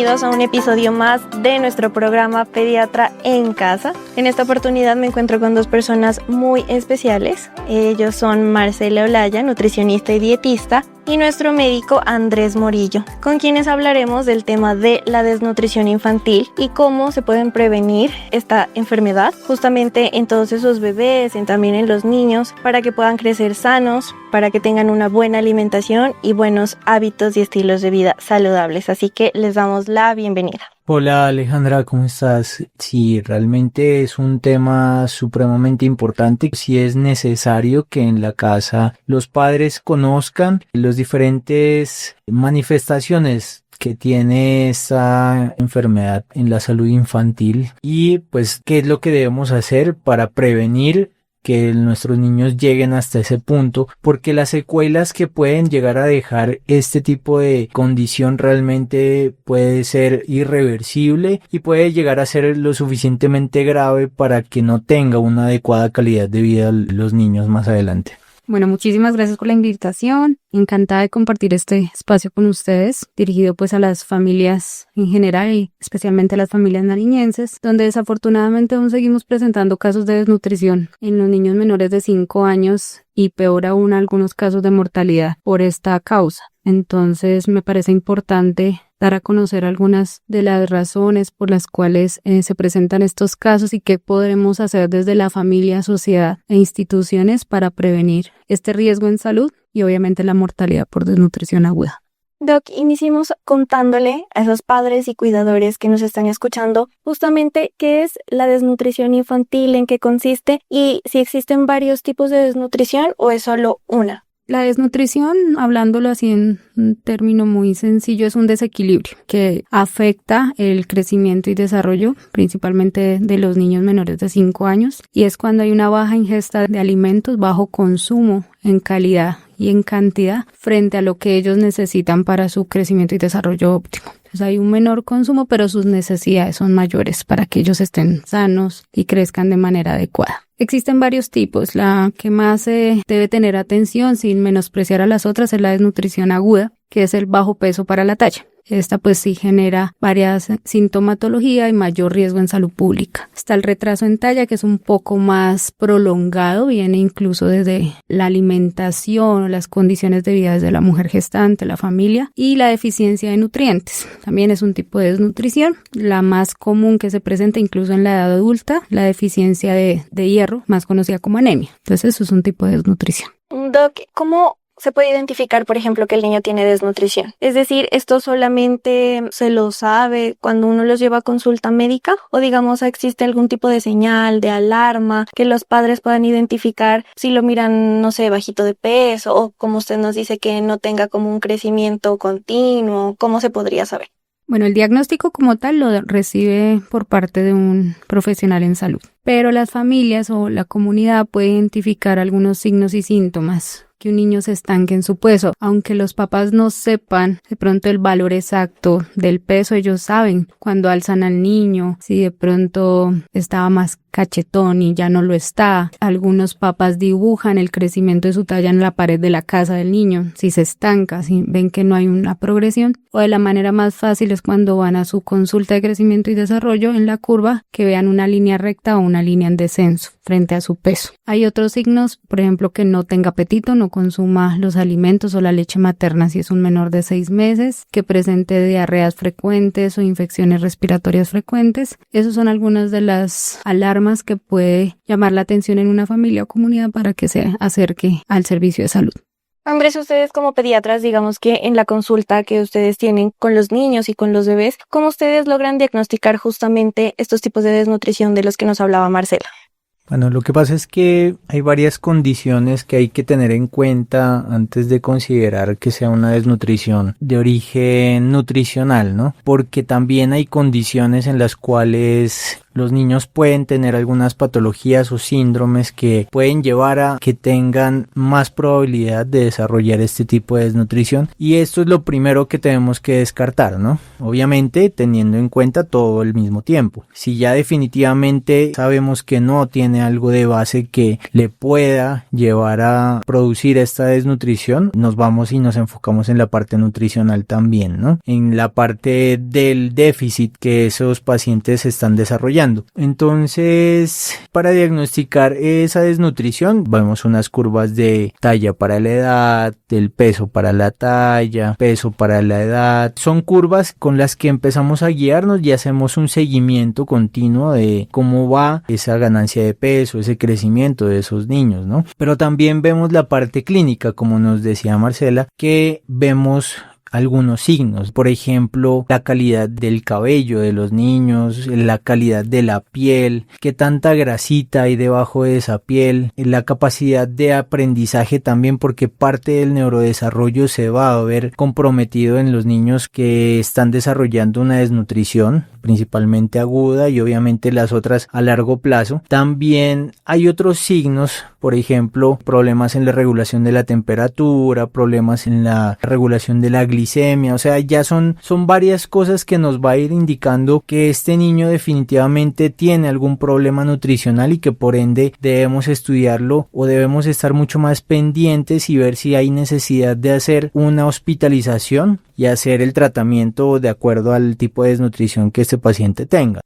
bienvenidos a un episodio más de nuestro programa Pediatra en Casa. En esta oportunidad me encuentro con dos personas muy especiales. Ellos son Marcela Olaya, nutricionista y dietista, y nuestro médico Andrés Morillo, con quienes hablaremos del tema de la desnutrición infantil y cómo se pueden prevenir esta enfermedad justamente en todos esos bebés y también en los niños, para que puedan crecer sanos, para que tengan una buena alimentación y buenos hábitos y estilos de vida saludables. Así que les damos la bienvenida. Hola Alejandra, ¿cómo estás? Sí, realmente es un tema supremamente importante. Sí es necesario que en la casa los padres conozcan las diferentes manifestaciones que tiene esta enfermedad en la salud infantil y pues qué es lo que debemos hacer para prevenir que nuestros niños lleguen hasta ese punto, porque las secuelas que pueden llegar a dejar este tipo de condición realmente puede ser irreversible y puede llegar a ser lo suficientemente grave para que no tenga una adecuada calidad de vida los niños más adelante. Bueno, muchísimas gracias por la invitación. Encantada de compartir este espacio con ustedes, dirigido pues a las familias en general y especialmente a las familias nariñenses, donde desafortunadamente aún seguimos presentando casos de desnutrición en los niños menores de 5 años y peor aún algunos casos de mortalidad por esta causa. Entonces me parece importante dar a conocer algunas de las razones por las cuales se presentan estos casos y qué podremos hacer desde la familia, sociedad e instituciones para prevenir este riesgo en salud y obviamente la mortalidad por desnutrición aguda. Doc, iniciemos contándole a esos padres y cuidadores que nos están escuchando justamente qué es la desnutrición infantil, en qué consiste y si existen varios tipos de desnutrición o es solo una. La desnutrición, hablándolo así en un término muy sencillo, es un desequilibrio que afecta el crecimiento y desarrollo principalmente de los niños menores de 5 años y es cuando hay una baja ingesta de alimentos, bajo consumo en calidad y en cantidad frente a lo que ellos necesitan para su crecimiento y desarrollo óptimo. Entonces hay un menor consumo, pero sus necesidades son mayores para que ellos estén sanos y crezcan de manera adecuada. Existen varios tipos. La que más se debe tener atención sin menospreciar a las otras es la desnutrición aguda, que es el bajo peso para la talla. Esta pues sí genera varias sintomatología y mayor riesgo en salud pública. Está el retraso en talla, que es un poco más prolongado, viene incluso desde la alimentación o las condiciones de vida desde la mujer gestante, la familia, y la deficiencia de nutrientes. También es un tipo de desnutrición, la más común que se presenta incluso en la edad adulta, la deficiencia de hierro, más conocida como anemia. Entonces eso es un tipo de desnutrición. Doc, ¿cómo se puede identificar, por ejemplo, que el niño tiene desnutrición? Es decir, ¿esto solamente se lo sabe cuando uno los lleva a consulta médica? ¿O digamos existe algún tipo de señal, de alarma que los padres puedan identificar si lo miran, no sé, bajito de peso o como usted nos dice que no tenga como un crecimiento continuo? ¿Cómo se podría saber? Bueno, el diagnóstico como tal lo recibe por parte de un profesional en salud, pero las familias o la comunidad puede identificar algunos signos y síntomas que un niño se estanque en su peso. Aunque los papás no sepan de pronto el valor exacto del peso, ellos saben cuando alzan al niño, si de pronto estaba más cachetón y ya no lo está. Algunos papás dibujan el crecimiento de su talla en la pared de la casa del niño, si se estanca, si ven que no hay una progresión. O de la manera más fácil es cuando van a su consulta de crecimiento y desarrollo en la curva, que vean una línea recta o una línea en descenso frente a su peso. Hay otros signos, por ejemplo, que no tenga apetito, no consuma los alimentos o la leche materna si es un menor de 6 meses, que presente diarreas frecuentes o infecciones respiratorias frecuentes. Esas son algunas de las alarmas que puede llamar la atención en una familia o comunidad para que se acerque al servicio de salud. Andrés, ustedes como pediatras, digamos que en la consulta que ustedes tienen con los niños y con los bebés, ¿cómo ustedes logran diagnosticar justamente estos tipos de desnutrición de los que nos hablaba Marcela? Bueno, lo que pasa es que hay varias condiciones que hay que tener en cuenta antes de considerar que sea una desnutrición de origen nutricional, ¿no? Porque también hay condiciones en las cuales los niños pueden tener algunas patologías o síndromes que pueden llevar a que tengan más probabilidad de desarrollar este tipo de desnutrición, y esto es lo primero que tenemos que descartar, ¿no? Obviamente teniendo en cuenta todo al mismo tiempo. Si ya definitivamente sabemos que no tiene algo de base que le pueda llevar a producir esta desnutrición, nos vamos y nos enfocamos en la parte nutricional también, ¿no? En la parte del déficit que esos pacientes están desarrollando. Entonces, para diagnosticar esa desnutrición, vemos unas curvas de talla para la edad, del peso para la talla, peso para la edad. Son curvas con las que empezamos a guiarnos y hacemos un seguimiento continuo de cómo va esa ganancia de peso, ese crecimiento de esos niños, ¿no? Pero también vemos la parte clínica, como nos decía Marcela, que vemos algunos signos, por ejemplo, la calidad del cabello de los niños, la calidad de la piel, qué tanta grasita hay debajo de esa piel, la capacidad de aprendizaje también, porque parte del neurodesarrollo se va a ver comprometido en los niños que están desarrollando una desnutrición, principalmente aguda, y obviamente las otras a largo plazo. También hay otros signos, por ejemplo, problemas en la regulación de la temperatura, problemas en la regulación de la glicemia, o sea, ya son varias cosas que nos va a ir indicando que este niño definitivamente tiene algún problema nutricional y que por ende debemos estudiarlo o debemos estar mucho más pendientes y ver si hay necesidad de hacer una hospitalización y hacer el tratamiento de acuerdo al tipo de desnutrición que este paciente tenga.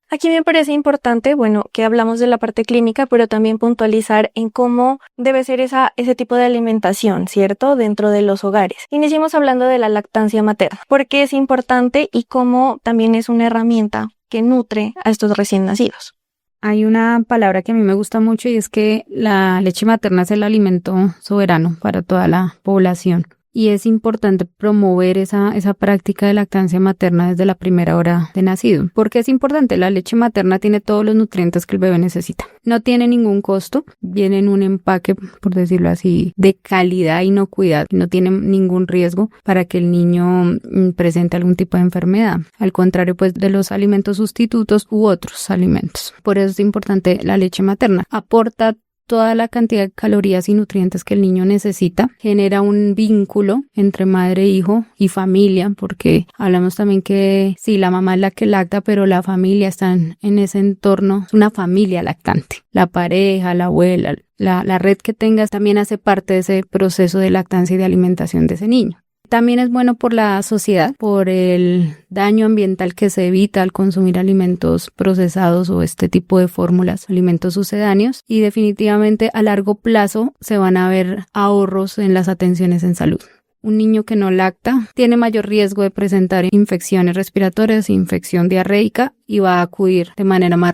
Aquí me parece importante, que hablamos de la parte clínica, pero también puntualizar en cómo debe ser ese tipo de alimentación, ¿cierto? Dentro de los hogares. Iniciamos hablando de la lactancia materna, porque es importante y cómo también es una herramienta que nutre a estos recién nacidos. Hay una palabra que a mí me gusta mucho y es que la leche materna es el alimento soberano para toda la población. Y es importante promover esa práctica de lactancia materna desde la primera hora de nacido. ¿Por qué es importante? La leche materna tiene todos los nutrientes que el bebé necesita. No tiene ningún costo, viene en un empaque, por decirlo así, de calidad, inocuidad. No tiene ningún riesgo para que el niño presente algún tipo de enfermedad. Al contrario, pues, de los alimentos sustitutos u otros alimentos. Por eso es importante la leche materna. Aporta toda la cantidad de calorías y nutrientes que el niño necesita, genera un vínculo entre madre, hijo y familia, porque hablamos también que sí, la mamá es la que lacta, pero la familia está en ese entorno, es una familia lactante. La pareja, la abuela, la red que tengas también hace parte de ese proceso de lactancia y de alimentación de ese niño. También es bueno por la sociedad, por el daño ambiental que se evita al consumir alimentos procesados o este tipo de fórmulas, alimentos sucedáneos, y definitivamente a largo plazo se van a ver ahorros en las atenciones en salud. Un niño que no lacta tiene mayor riesgo de presentar infecciones respiratorias, infección diarreica y va a acudir de manera más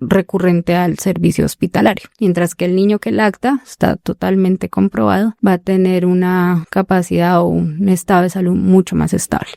recurrente al servicio hospitalario. Mientras que el niño que lacta, está totalmente comprobado, va a tener una capacidad o un estado de salud mucho más estable.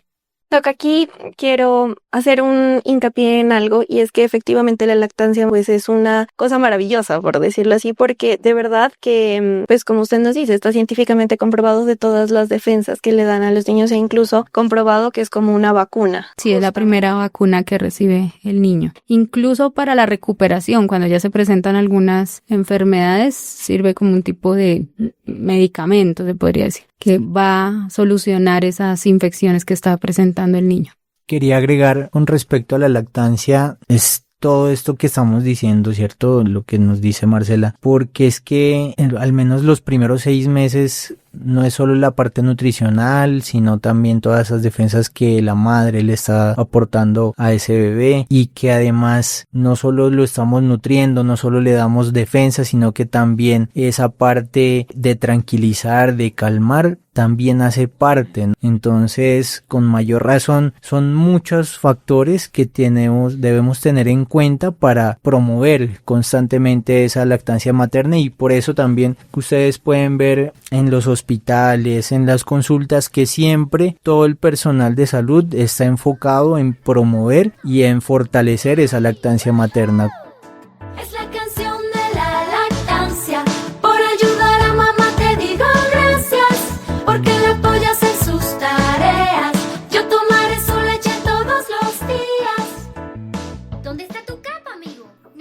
Doc, aquí quiero hacer un hincapié en algo, y es que efectivamente la lactancia pues es una cosa maravillosa, por decirlo así, porque de verdad que, pues como usted nos dice, está científicamente comprobado de todas las defensas que le dan a los niños, e incluso comprobado que es como una vacuna. Sí, es la primera vacuna que recibe el niño. Incluso para la recuperación, cuando ya se presentan algunas enfermedades, sirve como un tipo de medicamento, se podría decir, que va a solucionar esas infecciones que está presentando el niño. Quería agregar con respecto a la lactancia, es todo esto que estamos diciendo, ¿cierto? Lo que nos dice Marcela, porque es que al menos los primeros 6 meses no es solo la parte nutricional, sino también todas esas defensas que la madre le está aportando a ese bebé, y que además no solo lo estamos nutriendo, no solo le damos defensa, sino que también esa parte de tranquilizar, de calmar, también hace parte. Entonces, con mayor razón, son muchos factores que debemos tener en cuenta para promover constantemente esa lactancia materna, y por eso también que ustedes pueden ver en los hospitales, en las consultas, que siempre todo el personal de salud está enfocado en promover y en fortalecer esa lactancia materna. Es la canción de la lactancia. Por ayudar a mamá te digo gracias, porque la apoyas en sus tareas. Yo tomaré su leche todos los días. ¿Dónde está tu capa, mi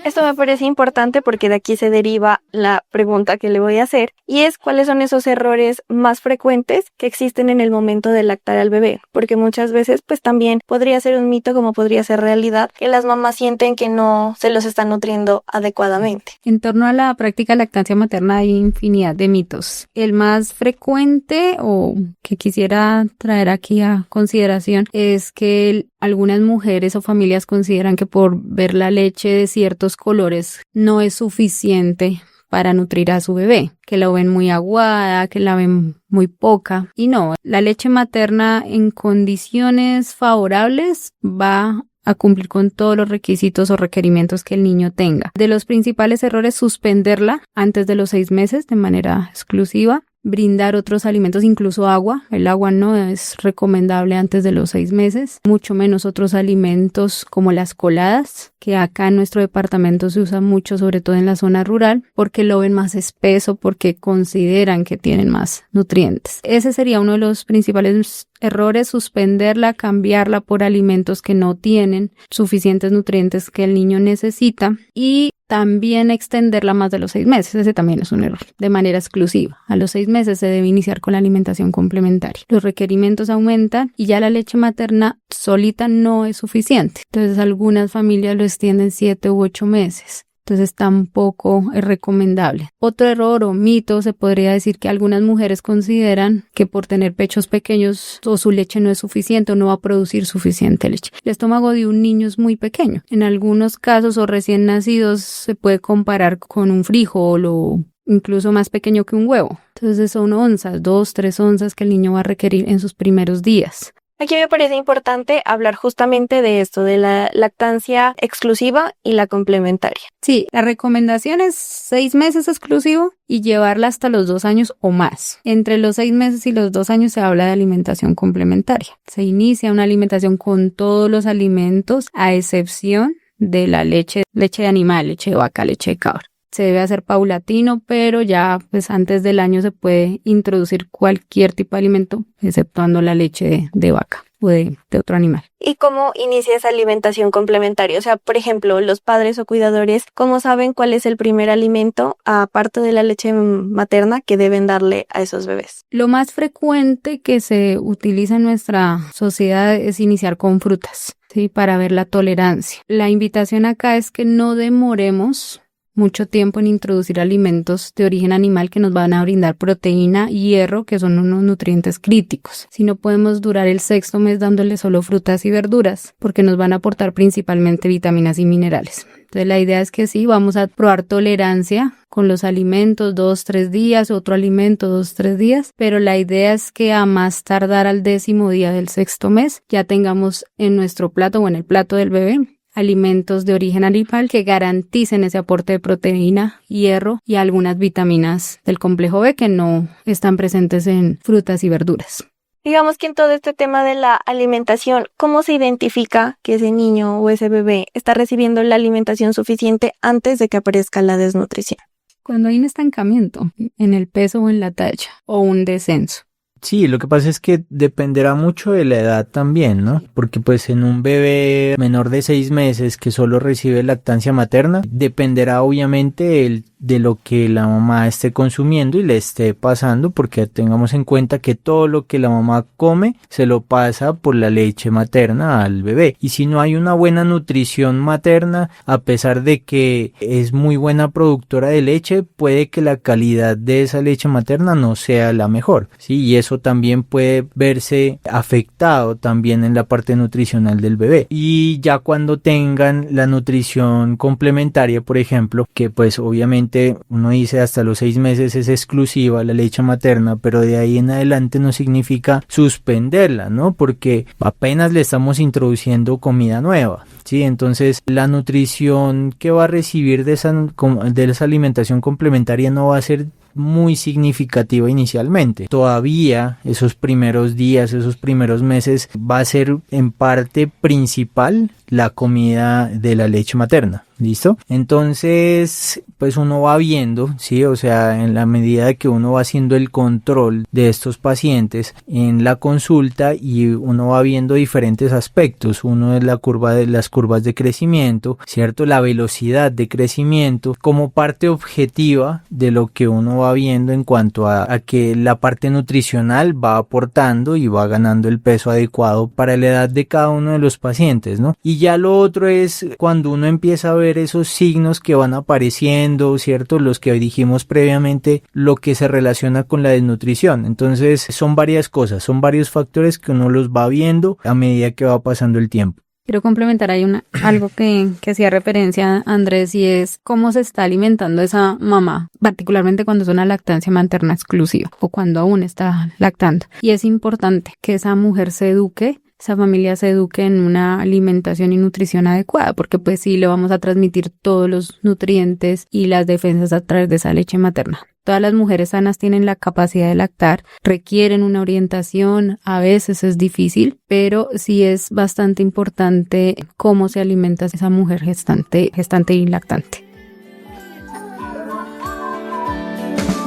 Esto me parece importante porque de aquí se deriva la pregunta que le voy a hacer y es cuáles son esos errores más frecuentes que existen en el momento de lactar al bebé, porque muchas veces pues también podría ser un mito como podría ser realidad que las mamás sienten que no se los están nutriendo adecuadamente. En torno a la práctica de lactancia materna hay infinidad de mitos. El más frecuente o que quisiera traer aquí a consideración es que algunas mujeres o familias consideran que por ver la leche de ciertos colores no es suficiente para nutrir a su bebé, que la ven muy aguada, que la ven muy poca. Y no, la leche materna en condiciones favorables va a cumplir con todos los requisitos o requerimientos que el niño tenga. De los principales errores, suspenderla antes de los 6 meses de manera exclusiva. Brindar otros alimentos, incluso agua. El agua no es recomendable antes de los 6 meses, mucho menos otros alimentos como las coladas, que acá en nuestro departamento se usa mucho, sobre todo en la zona rural, porque lo ven más espeso, porque consideran que tienen más nutrientes. Ese sería uno de los principales errores, suspenderla, cambiarla por alimentos que no tienen suficientes nutrientes que el niño necesita y también extenderla más de los 6 meses. Ese también es un error, de manera exclusiva. A los 6 meses se debe iniciar con la alimentación complementaria. Los requerimientos aumentan y ya la leche materna solita no es suficiente. Entonces algunas familias lo extienden 7 u 8 meses. Entonces tampoco es recomendable. Otro error o mito se podría decir que algunas mujeres consideran que por tener pechos pequeños o su leche no es suficiente o no va a producir suficiente leche. El estómago de un niño es muy pequeño. En algunos casos o recién nacidos se puede comparar con un frijol o incluso más pequeño que un huevo. Entonces son onzas, 2, 3 onzas que el niño va a requerir en sus primeros días. Aquí me parece importante hablar justamente de esto, de la lactancia exclusiva y la complementaria. Sí, la recomendación es 6 meses exclusivo y llevarla hasta los 2 años o más. Entre los 6 meses y los 2 años se habla de alimentación complementaria. Se inicia una alimentación con todos los alimentos a excepción de la leche de animal, leche de vaca, leche de cabra. Se debe hacer paulatino, pero ya pues antes del año se puede introducir cualquier tipo de alimento, exceptuando la leche de vaca o de otro animal. ¿Y cómo inicia esa alimentación complementaria? O sea, por ejemplo, los padres o cuidadores, ¿cómo saben cuál es el primer alimento, aparte de la leche materna, que deben darle a esos bebés? Lo más frecuente que se utiliza en nuestra sociedad es iniciar con frutas, ¿sí? Para ver la tolerancia. La invitación acá es que no demoremos mucho tiempo en introducir alimentos de origen animal que nos van a brindar proteína y hierro, que son unos nutrientes críticos. Si no podemos durar el 6º mes dándole solo frutas y verduras, porque nos van a aportar principalmente vitaminas y minerales. Entonces la idea es que sí, vamos a probar tolerancia con los alimentos 2-3 días, otro alimento 2-3 días, pero la idea es que a más tardar al 10º día del 6º mes ya tengamos en nuestro plato o en el plato del bebé alimentos de origen animal que garanticen ese aporte de proteína, hierro y algunas vitaminas del complejo B que no están presentes en frutas y verduras. Digamos que en todo este tema de la alimentación, ¿cómo se identifica que ese niño o ese bebé está recibiendo la alimentación suficiente antes de que aparezca la desnutrición? Cuando hay un estancamiento en el peso o en la talla o un descenso. Sí, lo que pasa es que dependerá mucho de la edad también, ¿no? Porque pues en un bebé menor de 6 meses que solo recibe lactancia materna, dependerá obviamente de lo que la mamá esté consumiendo y le esté pasando, porque tengamos en cuenta que todo lo que la mamá come se lo pasa por la leche materna al bebé. Y si no hay una buena nutrición materna, a pesar de que es muy buena productora de leche, puede que la calidad de esa leche materna no sea la mejor, ¿sí? Y eso también puede verse afectado también en la parte nutricional del bebé. Y ya cuando tengan la nutrición complementaria, por ejemplo, que pues obviamente uno dice hasta los 6 meses es exclusiva la leche materna, pero de ahí en adelante no significa suspenderla, ¿no? Porque apenas le estamos introduciendo comida nueva, ¿sí? Entonces la nutrición que va a recibir de esa alimentación complementaria no va a ser muy significativa inicialmente. Todavía esos primeros días, esos primeros meses va a ser en parte principal la comida de la leche materna. ¿Listo? Entonces, pues uno va viendo, ¿sí? O sea, en la medida que uno va haciendo el control de estos pacientes en la consulta y uno va viendo diferentes aspectos. Uno es la curva de las curvas de crecimiento, ¿cierto? La velocidad de crecimiento como parte objetiva de lo que uno va viendo en cuanto a que la parte nutricional va aportando y va ganando el peso adecuado para la edad de cada uno de los pacientes, ¿no? Y ya lo otro es cuando uno empieza a ver esos signos que van apareciendo, ¿cierto? Los que dijimos previamente, lo que se relaciona con la desnutrición. Entonces son varias cosas, son varios factores que uno los va viendo a medida que va pasando el tiempo. Quiero complementar ahí algo que hacía referencia Andrés, y es cómo se está alimentando esa mamá, particularmente cuando es una lactancia materna exclusiva o cuando aún está lactando. Y es importante que esa mujer se eduque, esa familia se eduque en una alimentación y nutrición adecuada, porque pues sí le vamos a transmitir todos los nutrientes y las defensas a través de esa leche materna. Todas las mujeres sanas tienen la capacidad de lactar, requieren una orientación, a veces es difícil, pero sí es bastante importante cómo se alimenta esa mujer gestante y lactante.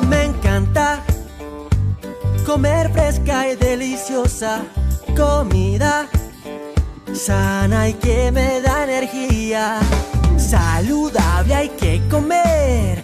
Me encanta comer fresca y deliciosa comida sana y que me da energía. Saludable hay que comer.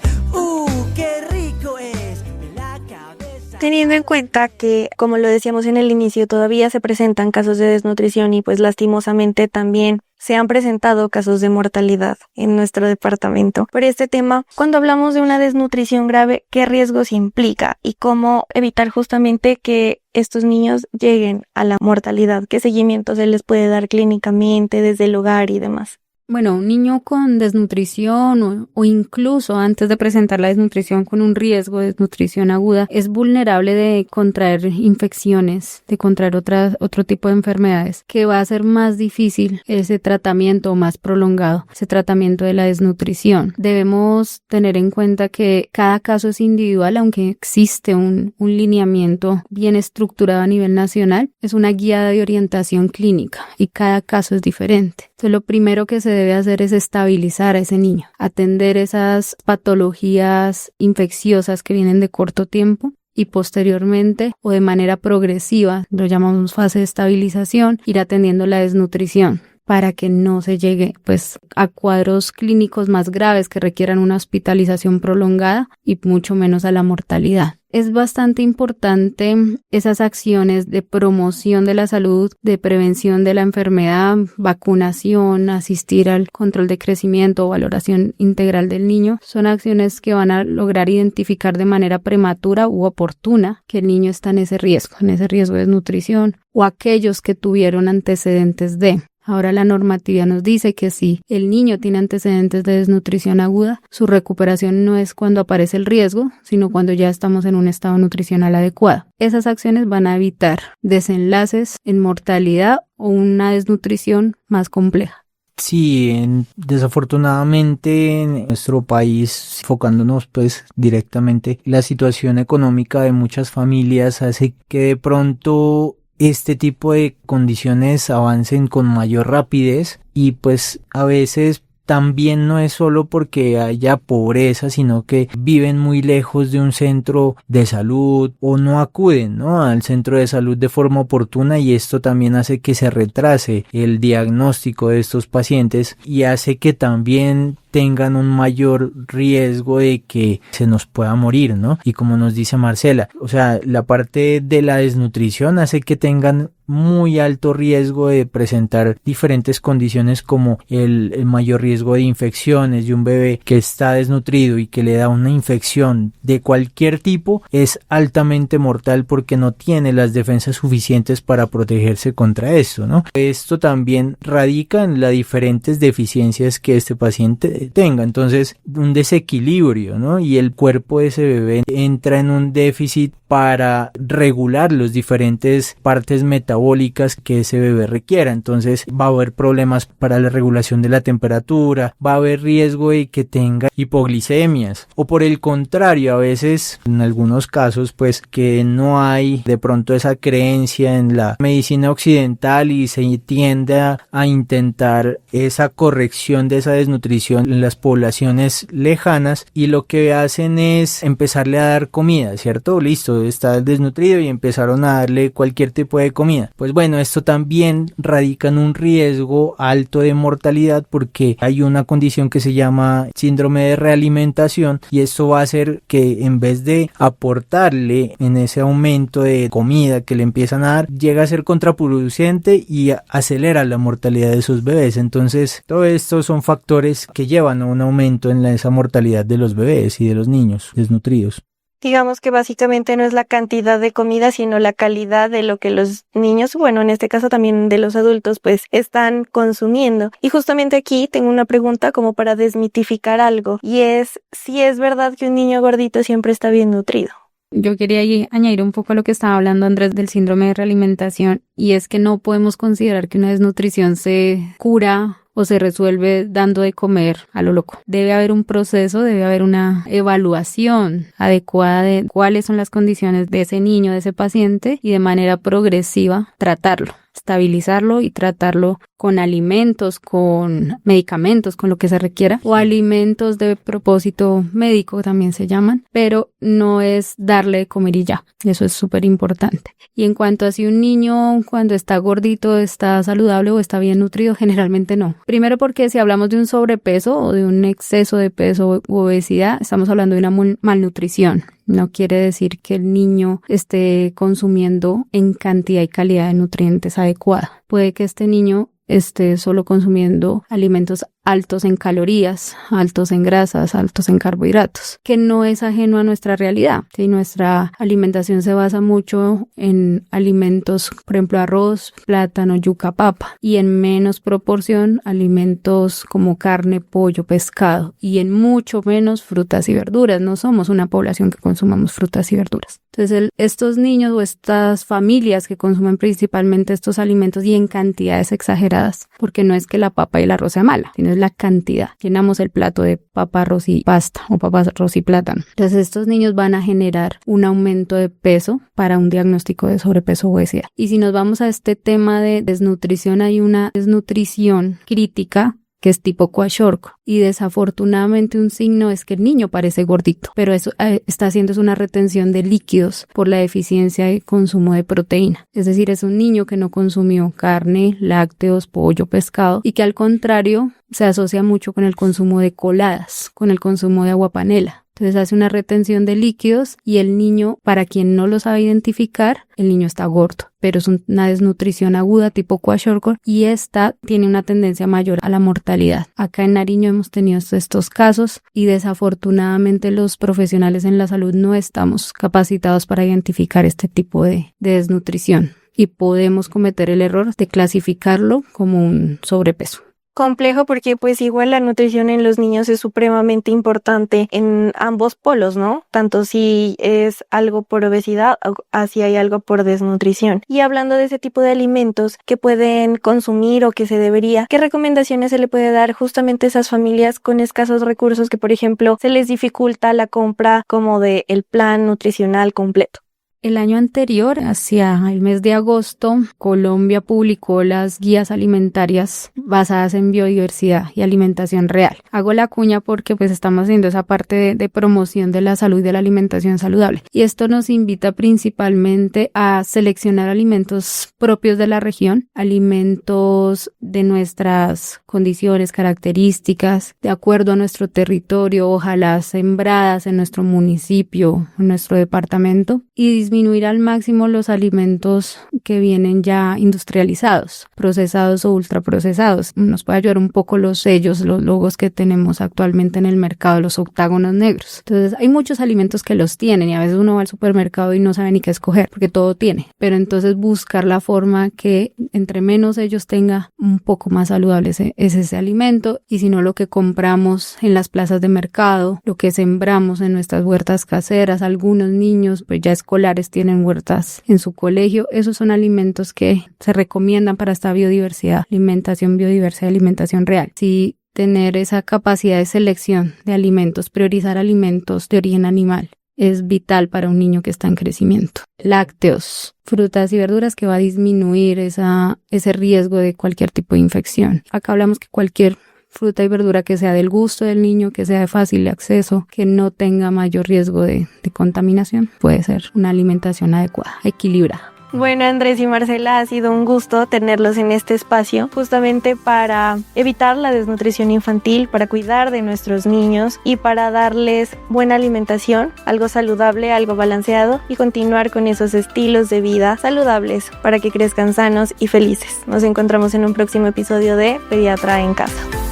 ¡Qué rico es! La cabeza. Teniendo en cuenta que, como lo decíamos en el inicio, todavía se presentan casos de desnutrición y pues lastimosamente también se han presentado casos de mortalidad en nuestro departamento. Por este tema, cuando hablamos de una desnutrición grave, ¿qué riesgos implica y cómo evitar justamente que estos niños lleguen a la mortalidad? ¿Qué seguimiento se les puede dar clínicamente desde el hogar y demás? Bueno, un niño con desnutrición o incluso antes de presentar la desnutrición con un riesgo de desnutrición aguda es vulnerable de contraer infecciones, de contraer otro tipo de enfermedades, que va a ser más difícil ese tratamiento más prolongado, ese tratamiento de la desnutrición. Debemos tener en cuenta que cada caso es individual, aunque existe un lineamiento bien estructurado a nivel nacional, es una guía de orientación clínica y cada caso es diferente. Entonces, lo primero que se debe hacer es estabilizar a ese niño, atender esas patologías infecciosas que vienen de corto tiempo y posteriormente o de manera progresiva, lo llamamos fase de estabilización, ir atendiendo la desnutrición para que no se llegue pues a cuadros clínicos más graves que requieran una hospitalización prolongada y mucho menos a la mortalidad. Es bastante importante esas acciones de promoción de la salud, de prevención de la enfermedad, vacunación, asistir al control de crecimiento o valoración integral del niño. Son acciones que van a lograr identificar de manera prematura u oportuna que el niño está en ese riesgo de desnutrición o aquellos que tuvieron antecedentes de. Ahora la normatividad nos dice que si el niño tiene antecedentes de desnutrición aguda, su recuperación no es cuando aparece el riesgo, sino cuando ya estamos en un estado nutricional adecuado. Esas acciones van a evitar desenlaces en mortalidad o una desnutrición más compleja. Sí, desafortunadamente en nuestro país, enfocándonos pues directamente, la situación económica de muchas familias hace que de pronto este tipo de condiciones avancen con mayor rapidez y pues a veces también no es solo porque haya pobreza, sino que viven muy lejos de un centro de salud o no acuden, ¿no?, al centro de salud de forma oportuna, y esto también hace que se retrase el diagnóstico de estos pacientes y hace que también tengan un mayor riesgo de que se nos pueda morir, ¿no? Y como nos dice Marcela, o sea, la parte de la desnutrición hace que tengan muy alto riesgo de presentar diferentes condiciones como el mayor riesgo de infecciones. De un bebé que está desnutrido y que le da una infección de cualquier tipo es altamente mortal porque no tiene las defensas suficientes para protegerse contra esto, ¿no? Esto también radica en las diferentes deficiencias que este paciente tenga, entonces un desequilibrio, ¿no? Y el cuerpo de ese bebé entra en un déficit para regular las diferentes partes metabólicas que ese bebé requiera. Entonces va a haber problemas para la regulación de la temperatura, va a haber riesgo de que tenga hipoglicemias, o por el contrario, a veces en algunos casos pues que no hay de pronto esa creencia en la medicina occidental y se tiende a intentar esa corrección de esa desnutrición en las poblaciones lejanas, y lo que hacen es empezarle a dar comida, ¿cierto? Listo, está desnutrido y empezaron a darle cualquier tipo de comida. Pues bueno, esto también radica en un riesgo alto de mortalidad, porque hay una condición que se llama síndrome de realimentación, y esto va a hacer que en vez de aportarle en ese aumento de comida que le empiezan a dar, llega a ser contraproducente y acelera la mortalidad de sus bebés. Entonces todo esto son factores que llevan a un aumento en esa mortalidad de los bebés y de los niños desnutridos. Digamos que básicamente no es la cantidad de comida, sino la calidad de lo que los niños, bueno, en este caso también de los adultos, pues están consumiendo. Y justamente aquí tengo una pregunta como para desmitificar algo, y es si es verdad que un niño gordito siempre está bien nutrido. Yo quería añadir un poco a lo que estaba hablando Andrés del síndrome de realimentación, y es que no podemos considerar que una desnutrición se cura o se resuelve dando de comer a lo loco. Debe haber un proceso, debe haber una evaluación adecuada de cuáles son las condiciones de ese niño, de ese paciente, y de manera progresiva tratarlo, estabilizarlo y tratarlo con alimentos, con medicamentos, con lo que se requiera, o alimentos de propósito médico también se llaman, pero no es darle de comer y ya. Eso es súper importante. Y en cuanto a si un niño cuando está gordito está saludable o está bien nutrido, generalmente no. Primero porque si hablamos de un sobrepeso o de un exceso de peso u obesidad, estamos hablando de una malnutrición. No quiere decir que el niño esté consumiendo en cantidad y calidad de nutrientes adecuada. Puede que este niño esté solo consumiendo alimentos altos en calorías, altos en grasas, altos en carbohidratos, que no es ajeno a nuestra realidad. ¿Sí? Nuestra alimentación se basa mucho en alimentos, por ejemplo, arroz, plátano, yuca, papa, y en menos proporción alimentos como carne, pollo, pescado, y en mucho menos frutas y verduras. No somos una población que consumamos frutas y verduras. Entonces, estos niños o estas familias que consumen principalmente estos alimentos y en cantidades exageradas, porque no es que la papa y el arroz sea mala, sino es la cantidad. Llenamos el plato de papa, arroz y pasta, o papa, arroz y plátano. Entonces, estos niños van a generar un aumento de peso para un diagnóstico de sobrepeso o obesidad. Y si nos vamos a este tema de desnutrición, hay una desnutrición crítica que es tipo kwashiorkor, y desafortunadamente un signo es que el niño parece gordito, pero eso está haciendo es una retención de líquidos por la deficiencia de consumo de proteína. Es decir, es un niño que no consumió carne, lácteos, pollo, pescado, y que al contrario se asocia mucho con el consumo de coladas, con el consumo de agua panela. Entonces hace una retención de líquidos y el niño, para quien no lo sabe identificar, el niño está gordo, pero es una desnutrición aguda tipo kwashiorkor, y esta tiene una tendencia mayor a la mortalidad. Acá en Nariño hemos tenido estos casos y desafortunadamente los profesionales en la salud no estamos capacitados para identificar este tipo de desnutrición, y podemos cometer el error de clasificarlo como un sobrepeso. Complejo porque pues igual la nutrición en los niños es supremamente importante en ambos polos, ¿no? Tanto si es algo por obesidad o si hay algo por desnutrición. Y hablando de ese tipo de alimentos que pueden consumir o que se debería, ¿qué recomendaciones se le puede dar justamente a esas familias con escasos recursos que, por ejemplo, se les dificulta la compra como de el plan nutricional completo? El año anterior, hacia el mes de agosto, Colombia publicó las guías alimentarias basadas en biodiversidad y alimentación real. Hago la cuña porque pues estamos haciendo esa parte de promoción de la salud y de la alimentación saludable. Y esto nos invita principalmente a seleccionar alimentos propios de la región, alimentos de nuestras condiciones, características, de acuerdo a nuestro territorio, ojalá sembradas en nuestro municipio, en nuestro departamento, y disminuir disminuir al máximo los alimentos que vienen ya industrializados, procesados o ultraprocesados. Nos puede ayudar un poco los sellos, los logos que tenemos actualmente en el mercado, los octágonos negros. Entonces hay muchos alimentos que los tienen y a veces uno va al supermercado y no sabe ni qué escoger porque todo tiene. Pero entonces buscar la forma que entre menos ellos tenga, un poco más saludable es ese alimento, y si no, lo que compramos en las plazas de mercado, lo que sembramos en nuestras huertas caseras. Algunos niños pues ya escolares tienen huertas en su colegio. Esos son alimentos que se recomiendan para esta biodiversidad, biodiversidad, alimentación real. Sí, tener esa capacidad de selección de alimentos, priorizar alimentos de origen animal, es vital para un niño que está en crecimiento. Lácteos, frutas y verduras, que va a disminuir ese riesgo de cualquier tipo de infección. Acá hablamos que cualquier fruta y verdura que sea del gusto del niño, que sea de fácil acceso, que no tenga mayor riesgo de contaminación, puede ser una alimentación adecuada, equilibrada. Bueno, Andrés y Marcela, ha sido un gusto tenerlos en este espacio justamente para evitar la desnutrición infantil, para cuidar de nuestros niños y para darles buena alimentación, algo saludable, algo balanceado, y continuar con esos estilos de vida saludables para que crezcan sanos y felices. Nos encontramos en un próximo episodio de Pediatra en Casa.